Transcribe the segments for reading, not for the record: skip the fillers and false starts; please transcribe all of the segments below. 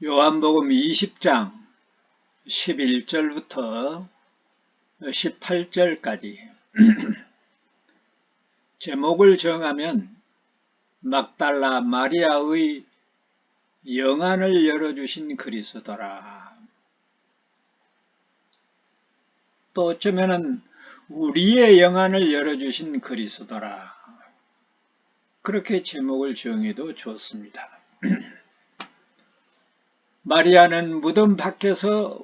요한복음 20장 11절부터 18절까지 제목을 정하면 막달라 마리아의 영안을 열어주신 그리스도라. 또 어쩌면은 우리의 영안을 열어주신 그리스도라. 그렇게 제목을 정해도 좋습니다. 마리아는 무덤 밖에서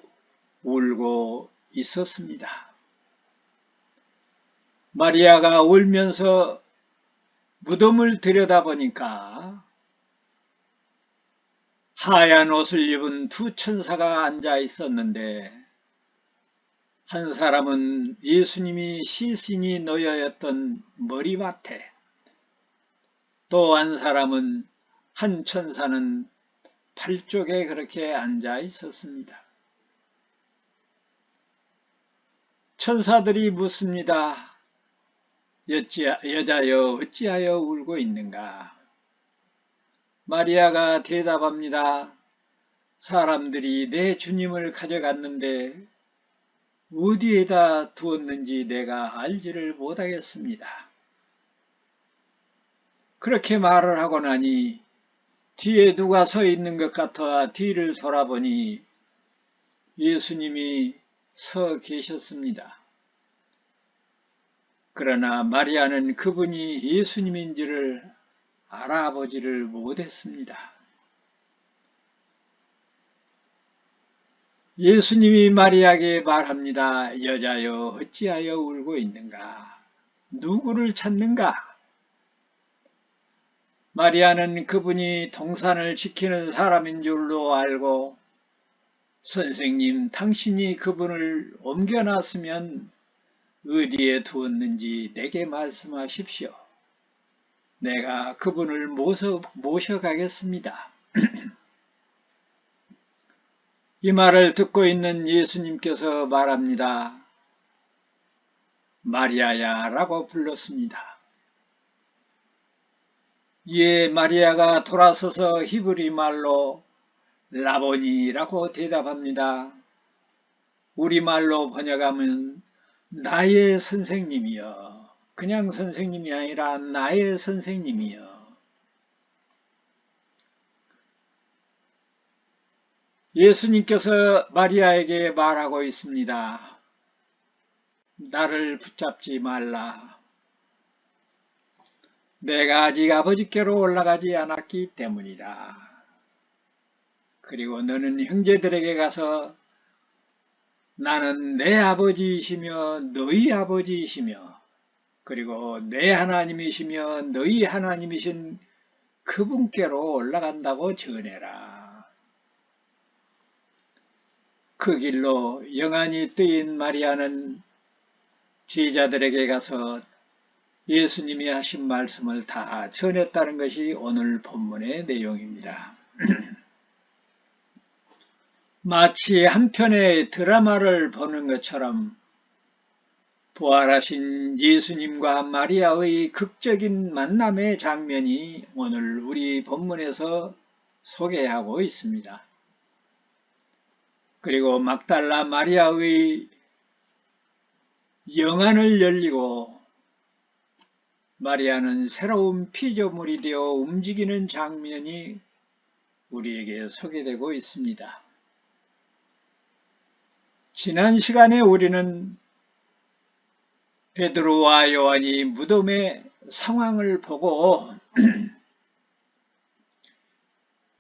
울고 있었습니다. 마리아가 울면서 무덤을 들여다보니까 하얀 옷을 입은 두 천사가 앉아 있었는데, 한 사람은 예수님이 시신이 놓여있던 머리맡에, 또 한 사람은, 한 천사는 팔 쪽에 그렇게 앉아 있었습니다. 천사들이 묻습니다. 여자여 어찌하여 울고 있는가? 마리아가 대답합니다. 사람들이 내 주님을 가져갔는데 어디에다 두었는지 내가 알지를 못하겠습니다. 그렇게 말을 하고 나니 뒤에 누가 서 있는 것 같아 뒤를 돌아보니 예수님이 서 계셨습니다. 그러나 마리아는 그분이 예수님인지를 알아보지를 못했습니다. 예수님이 마리아에게 말합니다. 여자여 어찌하여 울고 있는가? 누구를 찾는가? 마리아는 그분이 동산을 지키는 사람인 줄로 알고, 선생님, 당신이 그분을 옮겨놨으면 어디에 두었는지 내게 말씀하십시오. 내가 그분을 모셔가겠습니다. 이 말을 듣고 있는 예수님께서 말합니다. 마리아야 라고 불렀습니다. 이에 마리아가 돌아서서 히브리 말로 라보니라고 대답합니다. 우리말로 번역하면 나의 선생님이여. 그냥 선생님이 아니라 나의 선생님이여. 예수님께서 마리아에게 말하고 있습니다. 나를 붙잡지 말라. 내가 아직 아버지께로 올라가지 않았기 때문이다. 그리고 너는 형제들에게 가서 나는 내 아버지이시며 너희 아버지이시며 그리고 내 하나님이시며 너희 하나님이신 그분께로 올라간다고 전해라. 그 길로 영안이 뜨인 마리아는 제자들에게 가서 예수님이 하신 말씀을 다 전했다는 것이 오늘 본문의 내용입니다. 마치 한 편의 드라마를 보는 것처럼 부활하신 예수님과 마리아의 극적인 만남의 장면이 오늘 우리 본문에서 소개하고 있습니다. 그리고 막달라 마리아의 영안을 열리고 마리아는 새로운 피조물이 되어 움직이는 장면이 우리에게 소개되고 있습니다. 지난 시간에 우리는 베드로와 요한이 무덤의 상황을 보고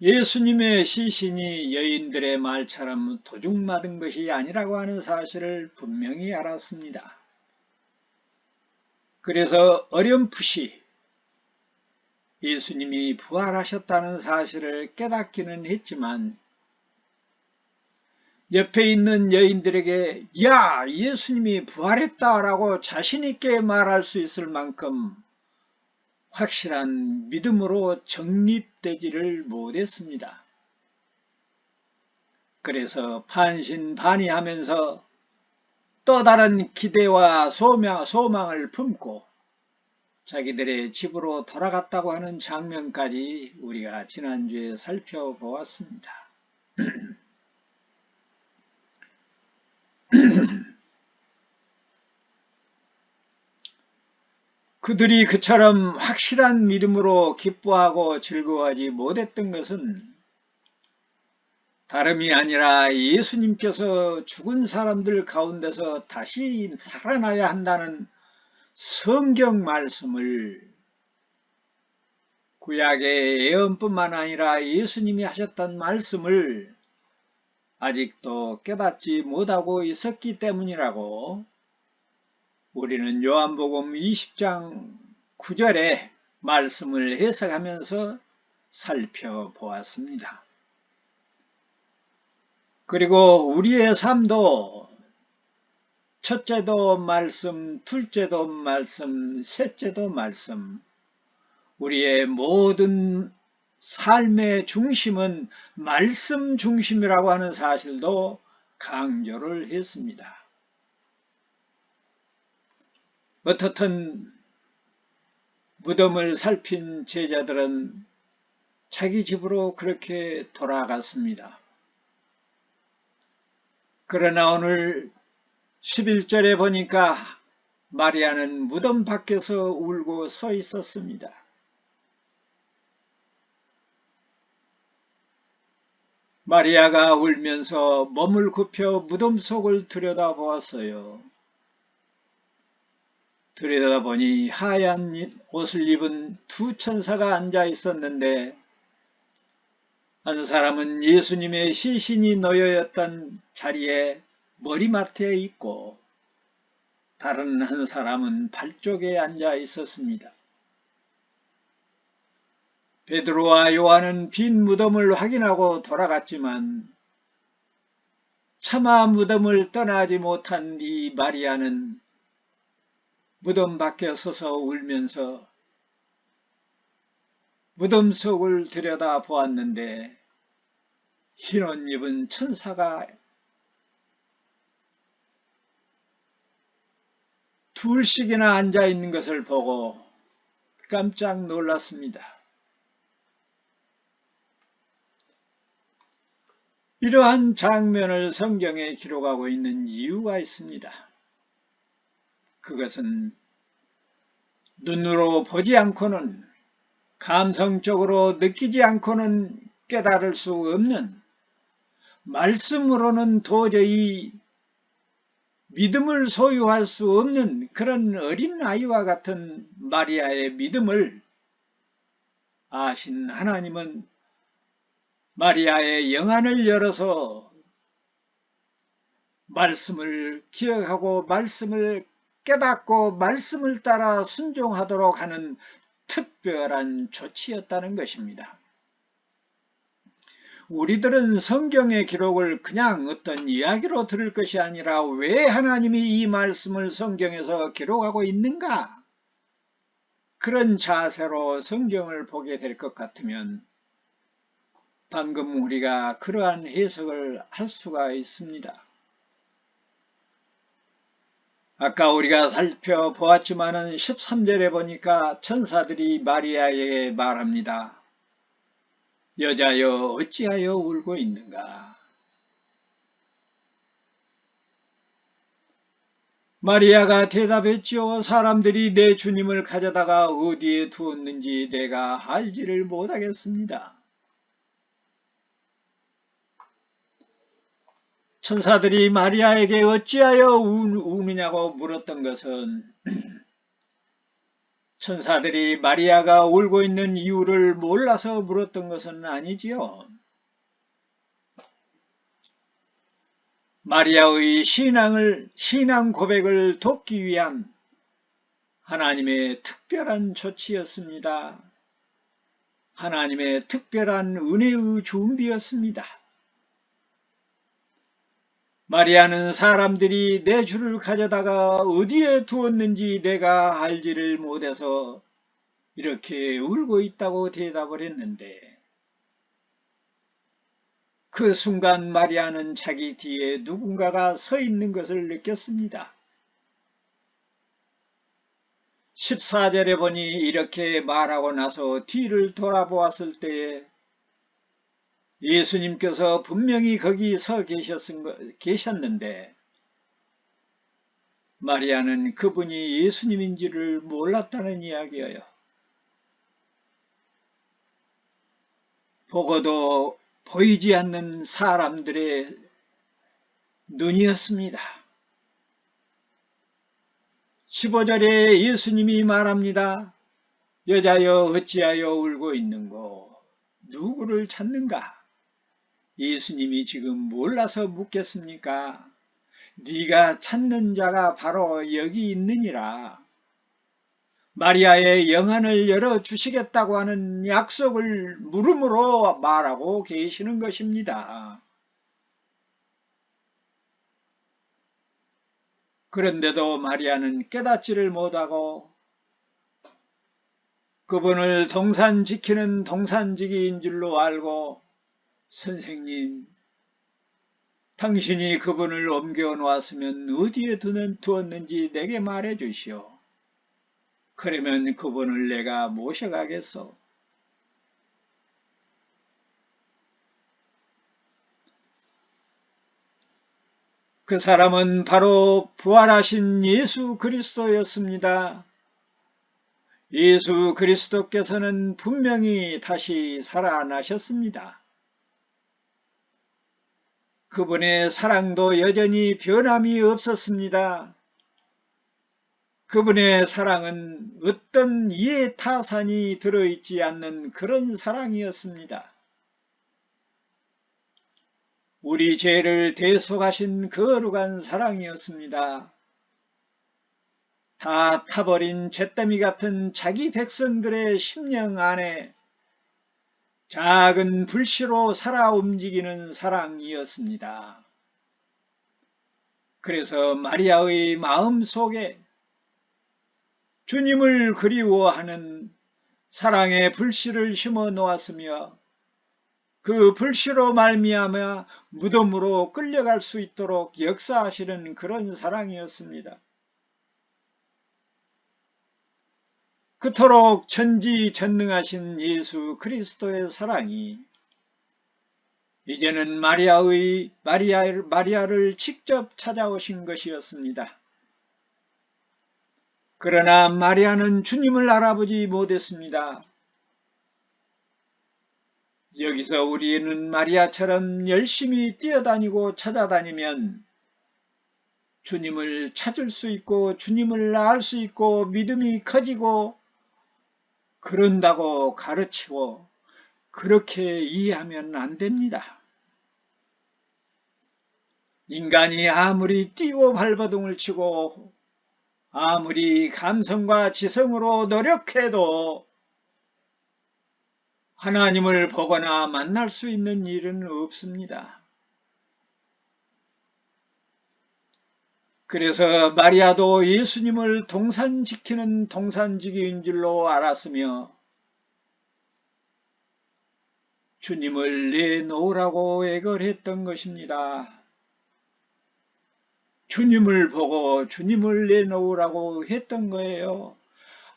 예수님의 시신이 여인들의 말처럼 도둑맞은 것이 아니라고 하는 사실을 분명히 알았습니다. 그래서 어렴풋이 예수님이 부활하셨다는 사실을 깨닫기는 했지만 옆에 있는 여인들에게 야, 예수님이 부활했다라고 자신있게 말할 수 있을 만큼 확실한 믿음으로 정립되지를 못했습니다. 그래서 반신반의하면서 또 다른 기대와 소망을 품고 자기들의 집으로 돌아갔다고 하는 장면까지 우리가 지난주에 살펴보았습니다. 그들이 그처럼 확실한 믿음으로 기뻐하고 즐거워하지 못했던 것은 다름이 아니라 예수님께서 죽은 사람들 가운데서 다시 살아나야 한다는 성경 말씀을, 구약의 예언뿐만 아니라 예수님이 하셨던 말씀을 아직도 깨닫지 못하고 있었기 때문이라고 우리는 요한복음 20장 9절의 말씀을 해석하면서 살펴보았습니다. 그리고 우리의 삶도 첫째도 말씀, 둘째도 말씀, 셋째도 말씀, 우리의 모든 삶의 중심은 말씀 중심이라고 하는 사실도 강조를 했습니다. 어떻든 무덤을 살핀 제자들은 자기 집으로 그렇게 돌아갔습니다. 그러나 오늘 11절에 보니까 마리아는 무덤 밖에서 울고 서 있었습니다. 마리아가 울면서 몸을 굽혀 무덤 속을 들여다보았어요. 들여다보니 하얀 옷을 입은 두 천사가 앉아 있었는데, 한 사람은 예수님의 시신이 놓여있던 자리에 머리맡에 있고, 다른 한 사람은 발 쪽에 앉아 있었습니다. 베드로와 요한은 빈 무덤을 확인하고 돌아갔지만 차마 무덤을 떠나지 못한 이 마리아는 무덤 밖에 서서 울면서 무덤 속을 들여다보았는데 흰 옷 입은 천사가 둘씩이나 앉아 있는 것을 보고 깜짝 놀랐습니다. 이러한 장면을 성경에 기록하고 있는 이유가 있습니다. 그것은 눈으로 보지 않고는, 감성적으로 느끼지 않고는 깨달을 수 없는, 말씀으로는 도저히 믿음을 소유할 수 없는 그런 어린아이와 같은 마리아의 믿음을 아신 하나님은 마리아의 영안을 열어서 말씀을 기억하고 말씀을 깨닫고 말씀을 따라 순종하도록 하는 특별한 조치였다는 것입니다. 우리들은 성경의 기록을 그냥 어떤 이야기로 들을 것이 아니라 왜 하나님이 이 말씀을 성경에서 기록하고 있는가? 그런 자세로 성경을 보게 될 것 같으면 방금 우리가 그러한 해석을 할 수가 있습니다. 아까 우리가 살펴보았지만은 13절에 보니까 천사들이 마리아에게 말합니다. 여자여 어찌하여 울고 있는가? 마리아가 대답했지요. 사람들이 내 주님을 가져다가 어디에 두었는지 내가 알지를 못하겠습니다. 천사들이 마리아에게 어찌하여 우느냐고 물었던 것은 천사들이 마리아가 울고 있는 이유를 몰라서 물었던 것은 아니지요. 마리아의 신앙 고백을 돕기 위한 하나님의 특별한 조치였습니다. 하나님의 특별한 은혜의 준비였습니다. 마리아는 사람들이 내 주를 가져다가 어디에 두었는지 내가 알지를 못해서 이렇게 울고 있다고 대답을 했는데, 그 순간 마리아는 자기 뒤에 누군가가 서 있는 것을 느꼈습니다. 14절에 보니 이렇게 말하고 나서 뒤를 돌아보았을 때에 예수님께서 분명히 거기 서 계셨는데 마리아는 그분이 예수님인지를 몰랐다는 이야기예요. 보고도 보이지 않는 사람들의 눈이었습니다. 15절에 예수님이 말합니다. 여자여 어찌하여 울고 있는고 누구를 찾는가? 예수님이 지금 몰라서 묻겠습니까? 네가 찾는 자가 바로 여기 있느니라. 마리아의 영안을 열어주시겠다고 하는 약속을 물음으로 말하고 계시는 것입니다. 그런데도 마리아는 깨닫지를 못하고 그분을 동산 지키는 동산지기인 줄로 알고 선생님, 당신이 그분을 옮겨 놓았으면 어디에 두었는지 내게 말해 주시오. 그러면 그분을 내가 모셔가겠소. 그 사람은 바로 부활하신 예수 그리스도였습니다. 예수 그리스도께서는 분명히 다시 살아나셨습니다. 그분의 사랑도 여전히 변함이 없었습니다. 그분의 사랑은 어떤 이해타산이 들어있지 않는 그런 사랑이었습니다. 우리 죄를 대속하신 거룩한 사랑이었습니다. 다 타버린 잿더미 같은 자기 백성들의 심령 안에 작은 불씨로 살아 움직이는 사랑이었습니다. 그래서 마리아의 마음 속에 주님을 그리워하는 사랑의 불씨를 심어 놓았으며 그 불씨로 말미암아 무덤으로 끌려갈 수 있도록 역사하시는 그런 사랑이었습니다. 그토록 전지전능하신 예수 그리스도의 사랑이 이제는 마리아를 직접 찾아오신 것이었습니다. 그러나 마리아는 주님을 알아보지 못했습니다. 여기서 우리는 마리아처럼 열심히 뛰어다니고 찾아다니면 주님을 찾을 수 있고 주님을 알 수 있고 믿음이 커지고 그런다고 가르치고 그렇게 이해하면 안 됩니다. 인간이 아무리 뛰고 발버둥을 치고 아무리 감성과 지성으로 노력해도 하나님을 보거나 만날 수 있는 일은 없습니다. 그래서 마리아도 예수님을 동산 지키는 동산지기인 줄로 알았으며 주님을 내놓으라고 애걸했던 것입니다. 주님을 보고 주님을 내놓으라고 했던 거예요.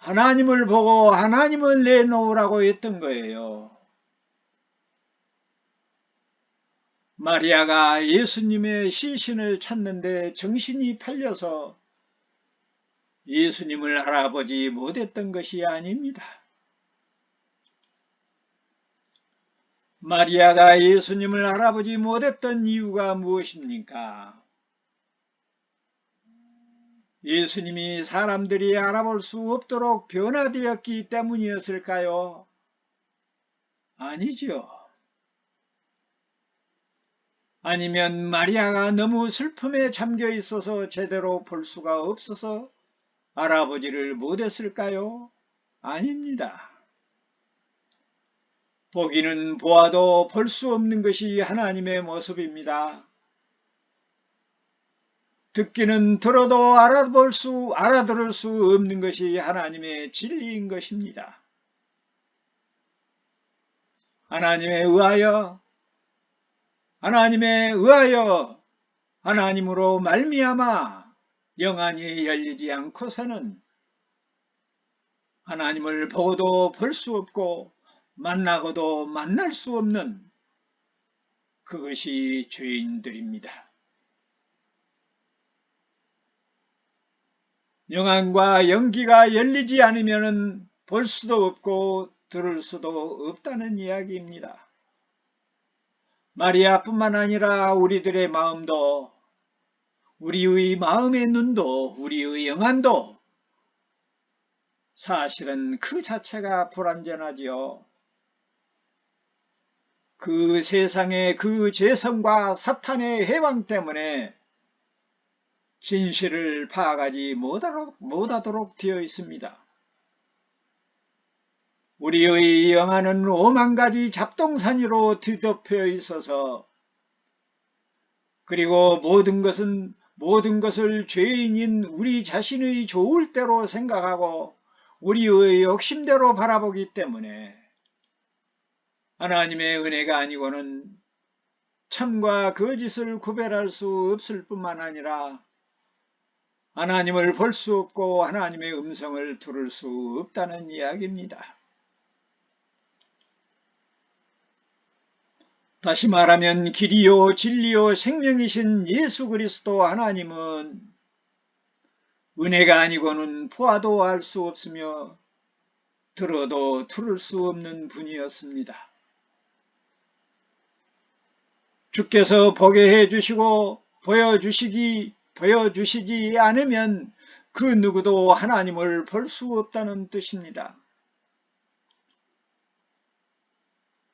하나님을 보고 하나님을 내놓으라고 했던 거예요. 마리아가 예수님의 시신을 찾는데 정신이 팔려서 예수님을 알아보지 못했던 것이 아닙니다. 마리아가 예수님을 알아보지 못했던 이유가 무엇입니까? 예수님이 사람들이 알아볼 수 없도록 변화되었기 때문이었을까요? 아니죠. 아니면 마리아가 너무 슬픔에 잠겨 있어서 제대로 볼 수가 없어서 알아보지를 못했을까요? 아닙니다. 보기는 보아도 볼 수 없는 것이 하나님의 모습입니다. 듣기는 들어도 알아들을 수 없는 것이 하나님의 진리인 것입니다. 하나님에 의하여 하나님으로 말미암아 영안이 열리지 않고서는 하나님을 보고도 볼 수 없고 만나고도 만날 수 없는 그것이 죄인들입니다. 영안과 영기가 열리지 않으면 볼 수도 없고 들을 수도 없다는 이야기입니다. 마리아뿐만 아니라 우리들의 마음도, 우리의 마음의 눈도, 우리의 영안도 사실은 그 자체가 불완전하지요. 그 세상의 그 죄성과 사탄의 해방 때문에 진실을 파악하지 못하도록 되어 있습니다. 우리의 영안은 오만 가지 잡동사니로 뒤덮여 있어서, 그리고 모든 것을 죄인인 우리 자신의 좋을 대로 생각하고 우리의 욕심대로 바라보기 때문에 하나님의 은혜가 아니고는 참과 거짓을 구별할 수 없을 뿐만 아니라 하나님을 볼 수 없고 하나님의 음성을 들을 수 없다는 이야기입니다. 다시 말하면 길이요 진리요 생명이신 예수 그리스도 하나님은 은혜가 아니고는 보아도 알 수 없으며 들어도 들을 수 없는 분이었습니다. 주께서 보게 해주시고 보여주시지 않으면 그 누구도 하나님을 볼 수 없다는 뜻입니다.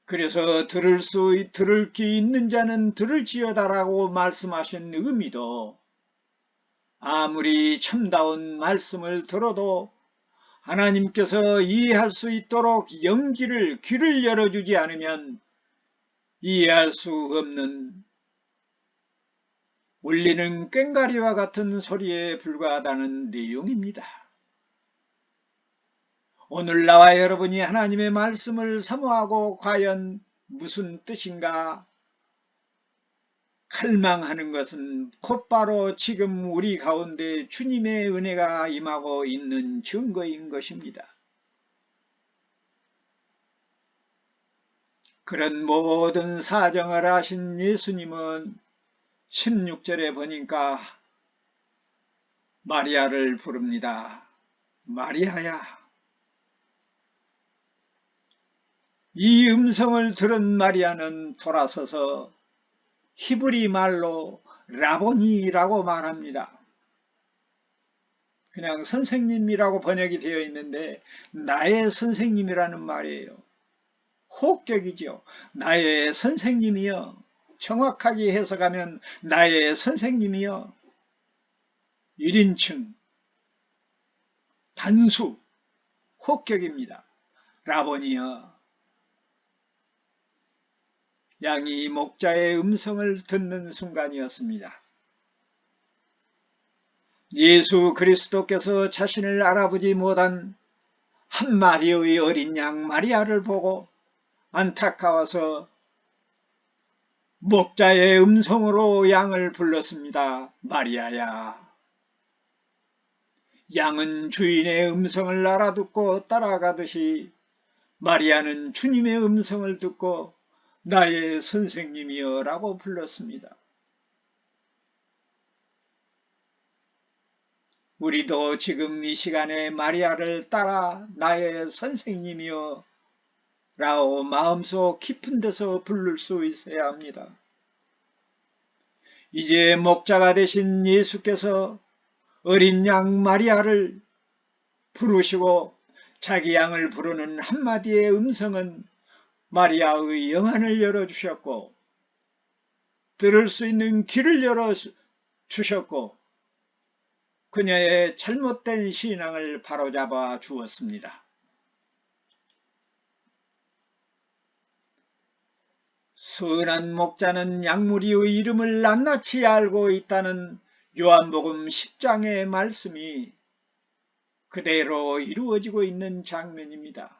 그래서 들을 귀 있는 자는 들을지어다라고 말씀하신 의미도, 아무리 참다운 말씀을 들어도 하나님께서 이해할 수 있도록 귀를 열어주지 않으면 이해할 수 없는 울리는 꽹과리와 같은 소리에 불과하다는 내용입니다. 오늘 나와 여러분이 하나님의 말씀을 사모하고 과연 무슨 뜻인가 갈망하는 것은 곧바로 지금 우리 가운데 주님의 은혜가 임하고 있는 증거인 것입니다. 그런 모든 사정을 하신 예수님은 16절에 보니까 마리아를 부릅니다. 마리아야. 이 음성을 들은 마리아는 돌아서서 히브리 말로 라보니라고 말합니다. 그냥 선생님이라고 번역이 되어 있는데 나의 선생님이라는 말이에요. 호격이죠. 나의 선생님이여. 정확하게 해석하면 나의 선생님이여. 1인칭 단수 호격입니다. 라보니여. 양이 목자의 음성을 듣는 순간이었습니다. 예수 그리스도께서 자신을 알아보지 못한 한 마리의 어린 양 마리아를 보고 안타까워서 목자의 음성으로 양을 불렀습니다. 마리아야. 양은 주인의 음성을 알아듣고 따라가듯이 마리아는 주님의 음성을 듣고 나의 선생님이여 라고 불렀습니다. 우리도 지금 이 시간에 마리아를 따라 나의 선생님이여 라고 마음속 깊은 데서 부를 수 있어야 합니다. 이제 목자가 되신 예수께서 어린 양 마리아를 부르시고 자기 양을 부르는 한마디의 음성은 마리아의 영안을 열어주셨고 들을 수 있는 귀를 열어주셨고 그녀의 잘못된 신앙을 바로잡아 주었습니다. 선한 목자는 양무리의 이름을 낱낱이 알고 있다는 요한복음 10장의 말씀이 그대로 이루어지고 있는 장면입니다.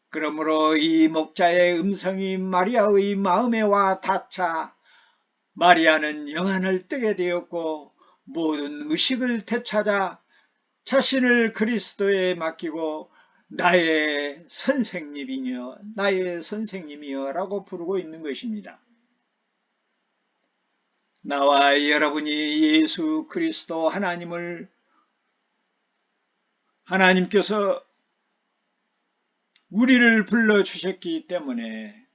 그러므로 이 목자의 음성이 마리아의 마음에 와 닿자 마리아는 영안을 뜨게 되었고 모든 의식을 되찾아 자신을 그리스도에 맡기고 나의 선생님이여, 나의 선생님이여 라고 부르고 있는 것입니다. 나와 여러분이 예수 그리스도 하나님께서 우리를 불러주셨기 때문에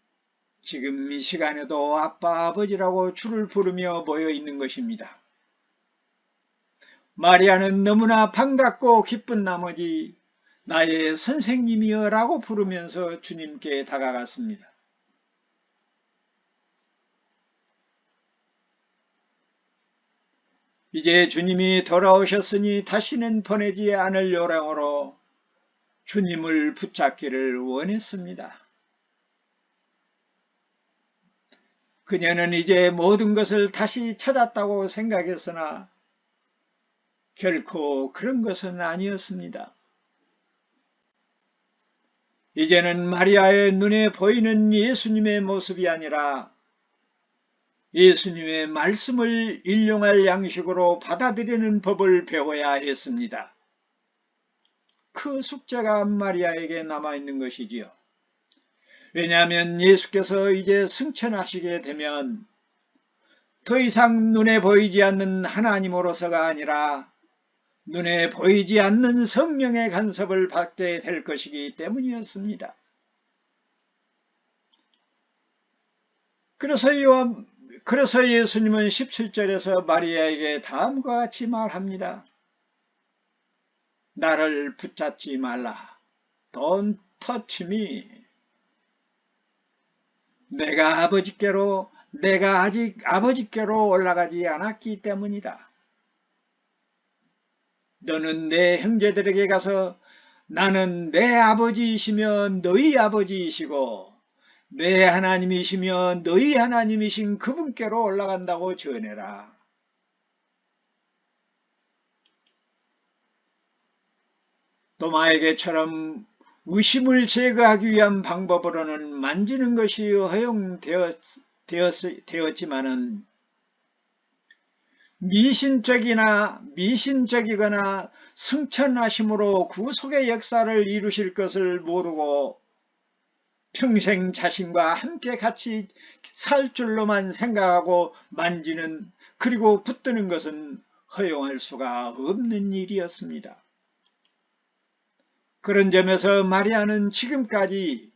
지금 이 시간에도 아빠 아버지라고 주를 부르며 모여 있는 것입니다. 마리아는 너무나 반갑고 기쁜 나머지 나의 선생님이여 라고 부르면서 주님께 다가갔습니다. 이제 주님이 돌아오셨으니 다시는 보내지 않을 요령으로 주님을 붙잡기를 원했습니다. 그녀는 이제 모든 것을 다시 찾았다고 생각했으나 결코 그런 것은 아니었습니다. 이제는 마리아의 눈에 보이는 예수님의 모습이 아니라 예수님의 말씀을 일용할 양식으로 받아들이는 법을 배워야 했습니다. 그 숙제가 마리아에게 남아있는 것이지요. 왜냐하면 예수께서 이제 승천하시게 되면 더 이상 눈에 보이지 않는 하나님으로서가 아니라 눈에 보이지 않는 성령의 간섭을 받게 될 것이기 때문이었습니다. 그래서 예수님은 17절에서 마리아에게 다음과 같이 말합니다. 나를 붙잡지 말라. Don't touch me. 내가 아직 아버지께로 올라가지 않았기 때문이다. 너는 내 형제들에게 가서 나는 내 아버지이시며 너희 아버지이시고 내 하나님이시며 너희 하나님이신 그분께로 올라간다고 전해라. 도마에게처럼 의심을 제거하기 위한 방법으로는 만지는 것이 허용되었지만은 미신적이거나 승천하심으로 구속의 역사를 이루실 것을 모르고 평생 자신과 함께 같이 살 줄로만 생각하고 만지는 그리고 붙드는 것은 허용할 수가 없는 일이었습니다. 그런 점에서 마리아는 지금까지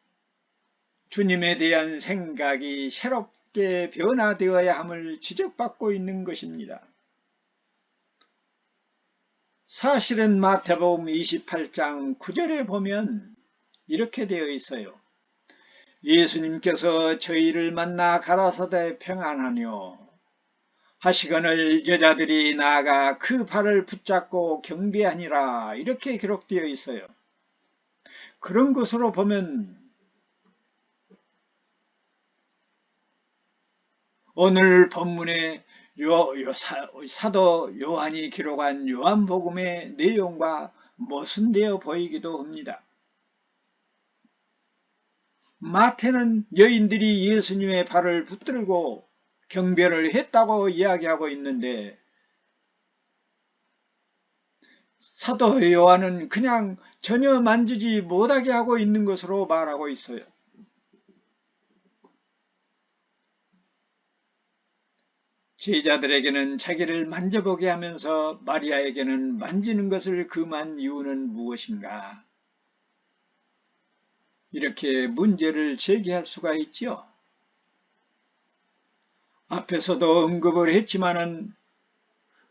주님에 대한 생각이 새롭게 변화되어야 함을 지적받고 있는 것입니다. 사실은 마태복음 28장 9절에 보면 이렇게 되어 있어요. 예수님께서 저희를 만나 가라사대 평안하뇨 하시거늘 여자들이 나아가 그 발을 붙잡고 경배하니라 이렇게 기록되어 있어요. 그런 것으로 보면 오늘 본문의 사도 요한이 기록한 요한복음의 내용과 모순되어 보이기도 합니다. 마태는 여인들이 예수님의 발을 붙들고 경배를 했다고 이야기하고 있는데 사도 요한은 그냥 전혀 만지지 못하게 하고 있는 것으로 말하고 있어요. 제자들에게는 자기를 만져보게 하면서 마리아에게는 만지는 것을 금한 이유는 무엇인가? 이렇게 문제를 제기할 수가 있지요. 앞에서도 언급을 했지만은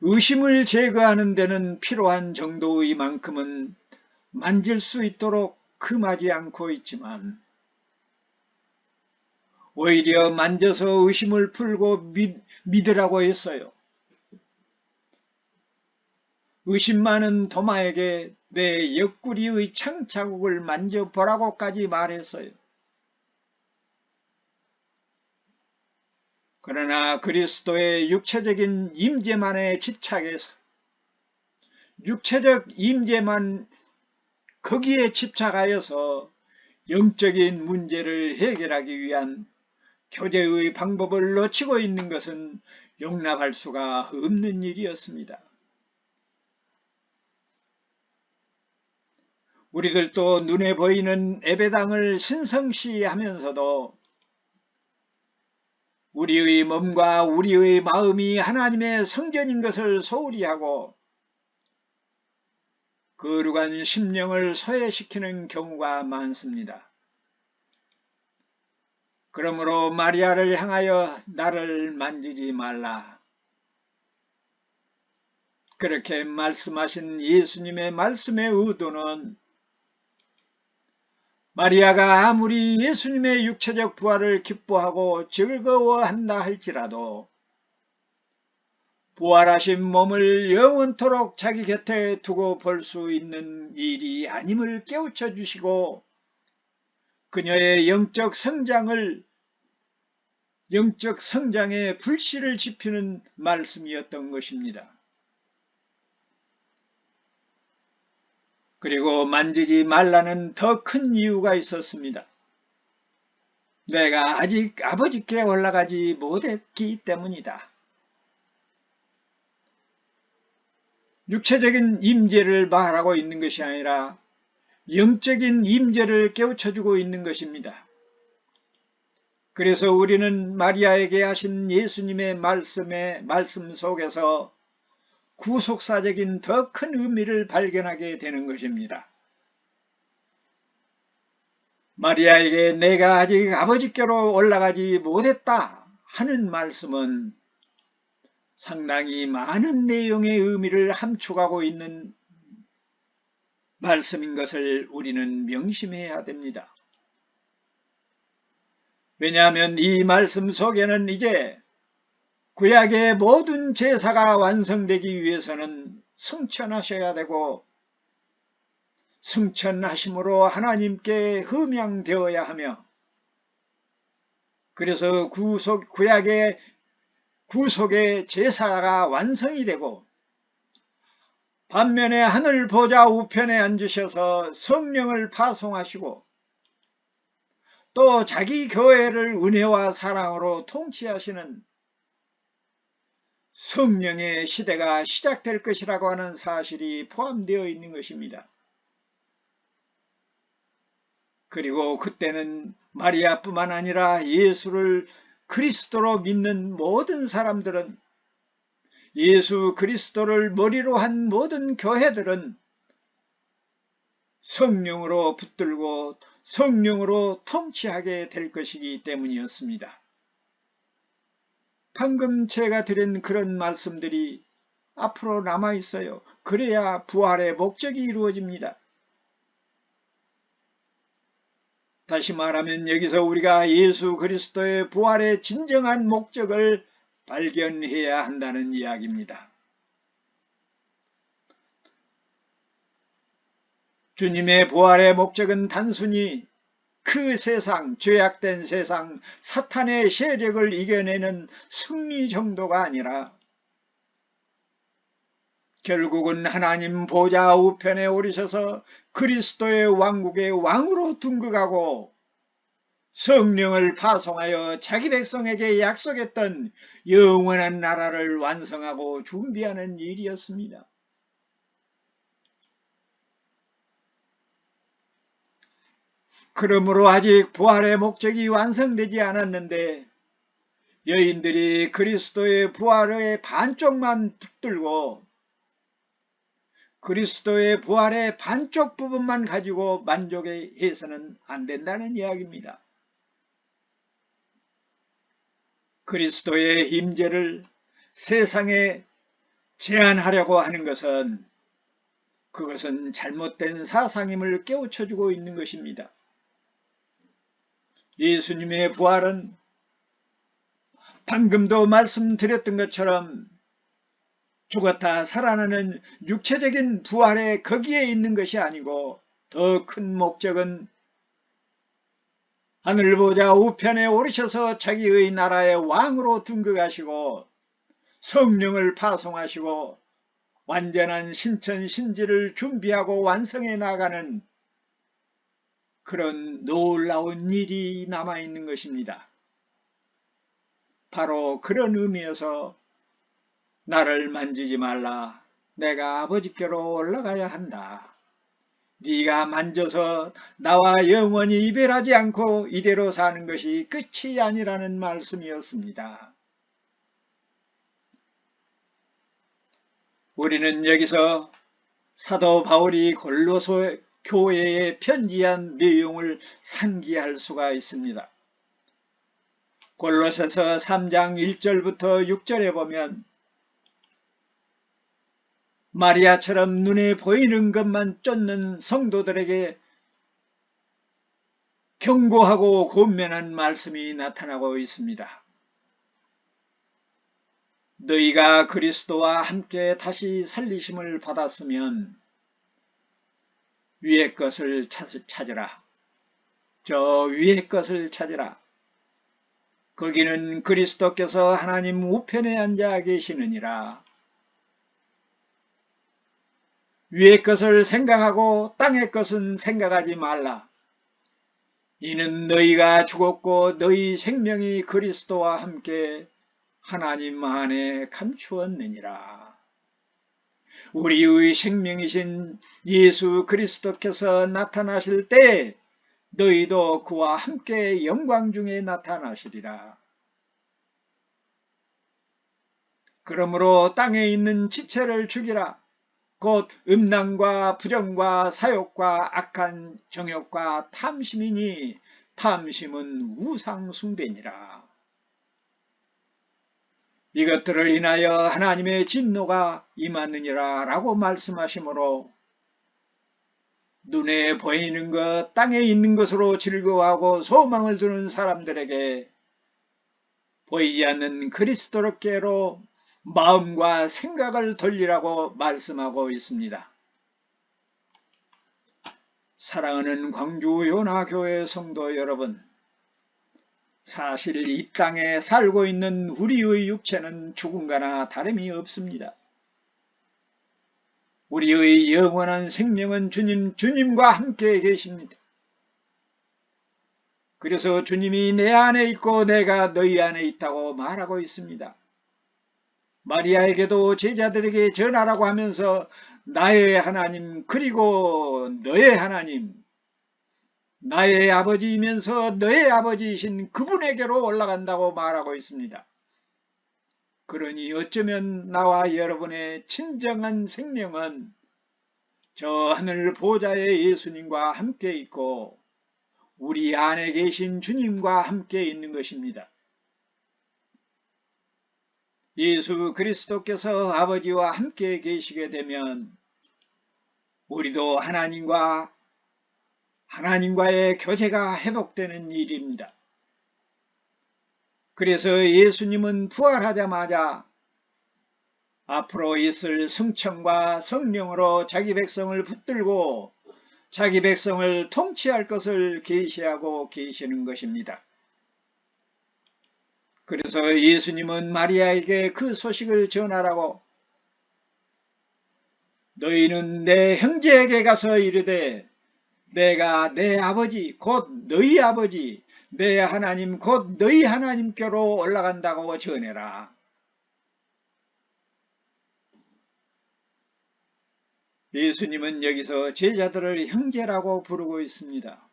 의심을 제거하는 데는 필요한 정도이만큼은 만질 수 있도록 금하지 않고 있지만 오히려 만져서 의심을 풀고 믿으라고 했어요. 의심 많은 도마에게 내 옆구리의 창자국을 만져보라고까지 말했어요. 그러나 그리스도의 육체적인 임재만에 집착해서 육체적 임재만 거기에 집착하여서 영적인 문제를 해결하기 위한 교제의 방법을 놓치고 있는 것은 용납할 수가 없는 일이었습니다. 우리들도 눈에 보이는 예배당을 신성시하면서도 우리의 몸과 우리의 마음이 하나님의 성전인 것을 소홀히 하고 거룩한 심령을 소외시키는 경우가 많습니다. 그러므로 마리아를 향하여 나를 만지지 말라, 그렇게 말씀하신 예수님의 말씀의 의도는 마리아가 아무리 예수님의 육체적 부활을 기뻐하고 즐거워한다 할지라도 부활하신 몸을 영원토록 자기 곁에 두고 볼 수 있는 일이 아님을 깨우쳐 주시고 그녀의 영적 성장에 불씨를 지피는 말씀이었던 것입니다. 그리고 만지지 말라는 더 큰 이유가 있었습니다. 내가 아직 아버지께 올라가지 못했기 때문이다. 육체적인 임재를 말하고 있는 것이 아니라 영적인 임재를 깨우쳐주고 있는 것입니다. 그래서 우리는 마리아에게 하신 예수님의 말씀 속에서 구속사적인 더 큰 의미를 발견하게 되는 것입니다. 마리아에게 내가 아직 아버지께로 올라가지 못했다 하는 말씀은 상당히 많은 내용의 의미를 함축하고 있는 말씀인 것을 우리는 명심해야 됩니다. 왜냐하면 이 말씀 속에는 이제 구약의 모든 제사가 완성되기 위해서는 승천하셔야 되고 승천하심으로 하나님께 흠양되어야 하며, 그래서 구약의 구속의 제사가 완성이 되고 반면에 하늘 보좌 우편에 앉으셔서 성령을 파송하시고 또 자기 교회를 은혜와 사랑으로 통치하시는 성령의 시대가 시작될 것이라고 하는 사실이 포함되어 있는 것입니다. 그리고 그때는 마리아뿐만 아니라 예수를 그리스도로 믿는 모든 사람들은, 예수 그리스도를 머리로 한 모든 교회들은 성령으로 붙들고 성령으로 통치하게 될 것이기 때문이었습니다. 방금 제가 드린 그런 말씀들이 앞으로 남아 있어요. 그래야 부활의 목적이 이루어집니다. 다시 말하면 여기서 우리가 예수 그리스도의 부활의 진정한 목적을 발견해야 한다는 이야기입니다. 주님의 부활의 목적은 단순히 그 세상, 죄악된 세상, 사탄의 세력을 이겨내는 승리 정도가 아니라 결국은 하나님 보좌 우편에 오르셔서 그리스도의 왕국의 왕으로 등극하고 성령을 파송하여 자기 백성에게 약속했던 영원한 나라를 완성하고 준비하는 일이었습니다. 그러므로 아직 부활의 목적이 완성되지 않았는데 여인들이 그리스도의 부활의 반쪽만 붙들고 그리스도의 부활의 반쪽 부분만 가지고 만족해서는 안 된다는 이야기입니다. 그리스도의 임재를 세상에 제한하려고 하는 것은 그것은 잘못된 사상임을 깨우쳐주고 있는 것입니다. 예수님의 부활은 방금도 말씀드렸던 것처럼 죽었다 살아나는 육체적인 부활에 거기에 있는 것이 아니고 더 큰 목적은 하늘 보좌 우편에 오르셔서 자기의 나라의 왕으로 등극하시고 성령을 파송하시고 완전한 신천신지를 준비하고 완성해 나가는 그런 놀라운 일이 남아있는 것입니다. 바로 그런 의미에서 나를 만지지 말라, 내가 아버지께로 올라가야 한다, 네가 만져서 나와 영원히 이별하지 않고 이대로 사는 것이 끝이 아니라는 말씀이었습니다. 우리는 여기서 사도 바울이 골로새 교회에 편지한 내용을 상기할 수가 있습니다. 골로새서 3장 1절부터 6절에 보면 마리아처럼 눈에 보이는 것만 쫓는 성도들에게 경고하고 권면한 말씀이 나타나고 있습니다. 너희가 그리스도와 함께 다시 살리심을 받았으면 위의 것을 찾으라. 저 위의 것을 찾으라. 거기는 그리스도께서 하나님 우편에 앉아 계시느니라. 위의 것을 생각하고 땅의 것은 생각하지 말라. 이는 너희가 죽었고 너희 생명이 그리스도와 함께 하나님 안에 감추었느니라. 우리의 생명이신 예수 그리스도께서 나타나실 때 너희도 그와 함께 영광 중에 나타나시리라. 그러므로 땅에 있는 지체를 죽이라. 곧 음란과 부정과 사욕과 악한 정욕과 탐심이니 탐심은 우상 숭배니라. 이것들을 인하여 하나님의 진노가 임하느니라 라고 말씀하시므로 눈에 보이는 것, 땅에 있는 것으로 즐거워하고 소망을 두는 사람들에게 보이지 않는 그리스도께로 마음과 생각을 돌리라고 말씀하고 있습니다. 사랑하는 광주 요나교회 성도 여러분, 사실 이 땅에 살고 있는 우리의 육체는 죽음과나 다름이 없습니다. 우리의 영원한 생명은 주님과 함께 계십니다. 그래서 주님이 내 안에 있고 내가 너희 안에 있다고 말하고 있습니다. 마리아에게도 제자들에게 전하라고 하면서 나의 하나님 그리고 너의 하나님, 나의 아버지이면서 너의 아버지이신 그분에게로 올라간다고 말하고 있습니다. 그러니 어쩌면 나와 여러분의 진정한 생명은 저 하늘 보좌의 예수님과 함께 있고 우리 안에 계신 주님과 함께 있는 것입니다. 예수 그리스도께서 아버지와 함께 계시게 되면 우리도 하나님과의 교제가 회복되는 일입니다. 그래서 예수님은 부활하자마자 앞으로 있을 성천과 성령으로 자기 백성을 붙들고 자기 백성을 통치할 것을 계시하고 계시는 것입니다. 그래서 예수님은 마리아에게 그 소식을 전하라고 너희는 내 형제에게 가서 이르되 내가 내 아버지 곧 너희 아버지 내 하나님 곧 너희 하나님께로 올라간다고 전해라. 예수님은 여기서 제자들을 형제라고 부르고 있습니다.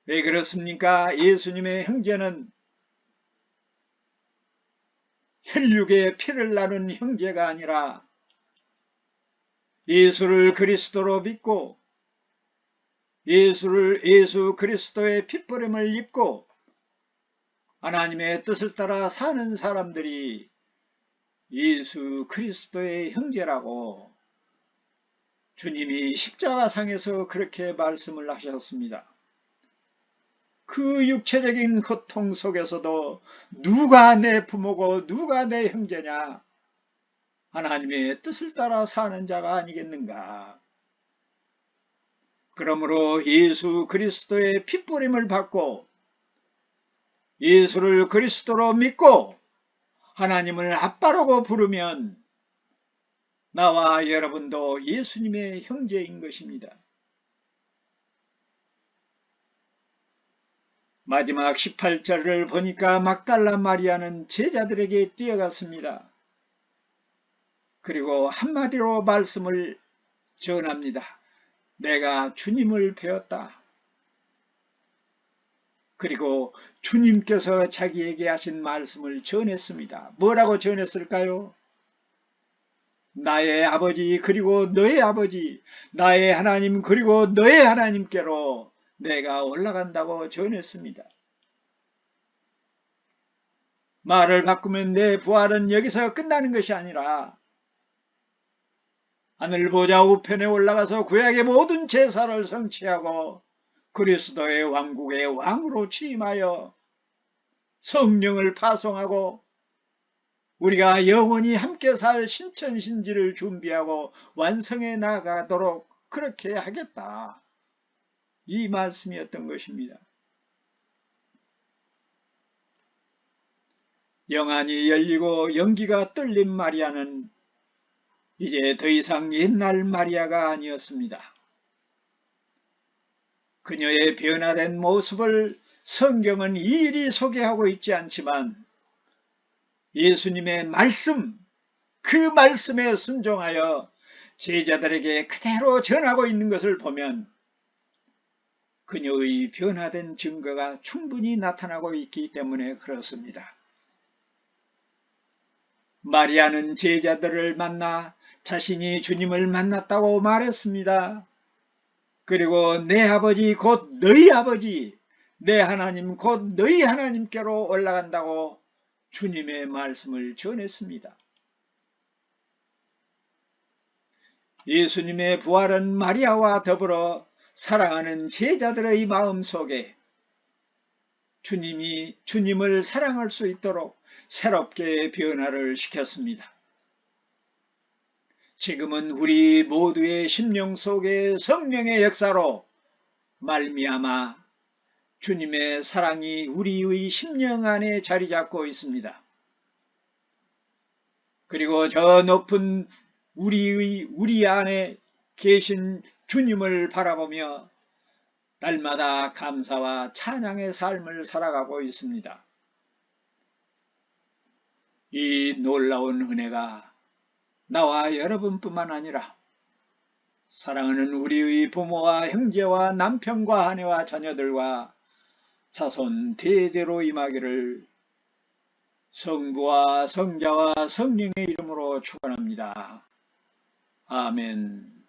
왜 그렇습니까? 예수님의 형제는 혈육의 피를 나눈 형제가 아니라 예수를 그리스도로 믿고 예수 그리스도의 핏부림을 입고 하나님의 뜻을 따라 사는 사람들이 예수 그리스도의 형제라고 주님이 십자가상에서 그렇게 말씀을 하셨습니다. 그 육체적인 고통 속에서도 누가 내 부모고 누가 내 형제냐? 하나님의 뜻을 따라 사는 자가 아니겠는가? 그러므로 예수 그리스도의 핏부림을 받고 예수를 그리스도로 믿고 하나님을 아빠라고 부르면 나와 여러분도 예수님의 형제인 것입니다. 마지막 18절을 보니까 막달라 마리아는 제자들에게 뛰어갔습니다. 그리고 한마디로 말씀을 전합니다. 내가 주님을 배웠다. 그리고 주님께서 자기에게 하신 말씀을 전했습니다. 뭐라고 전했을까요? 나의 아버지 그리고 너의 아버지, 나의 하나님 그리고 너의 하나님께로 내가 올라간다고 전했습니다. 말을 바꾸면 내 부활은 여기서 끝나는 것이 아니라 하늘 보좌 우편에 올라가서 구약의 모든 제사를 성취하고 그리스도의 왕국의 왕으로 취임하여 성령을 파송하고 우리가 영원히 함께 살 신천신지를 준비하고 완성해 나가도록 그렇게 하겠다. 이 말씀이었던 것입니다. 영안이 열리고 연기가 뚫린 마리아는 이제 더 이상 옛날 마리아가 아니었습니다. 그녀의 변화된 모습을 성경은 일일이 소개하고 있지 않지만 예수님의 말씀, 그 말씀에 순종하여 제자들에게 그대로 전하고 있는 것을 보면 그녀의 변화된 증거가 충분히 나타나고 있기 때문에 그렇습니다. 마리아는 제자들을 만나 자신이 주님을 만났다고 말했습니다. 그리고 내 아버지 곧 너희 아버지, 내 하나님 곧 너희 하나님께로 올라간다고 주님의 말씀을 전했습니다. 예수님의 부활은 마리아와 더불어 사랑하는 제자들의 마음속에 주님을 사랑할 수 있도록 새롭게 변화를 시켰습니다. 지금은 우리 모두의 심령 속에 성령의 역사로 말미암아 주님의 사랑이 우리의 심령 안에 자리 잡고 있습니다. 그리고 저 높은 우리 안에 계신 주님을 바라보며 날마다 감사와 찬양의 삶을 살아가고 있습니다. 이 놀라운 은혜가 나와 여러분뿐만 아니라 사랑하는 우리의 부모와 형제와 남편과 아내와 자녀들과 자손 대대로 임하기를 성부와 성자와 성령의 이름으로 축원합니다. 아멘.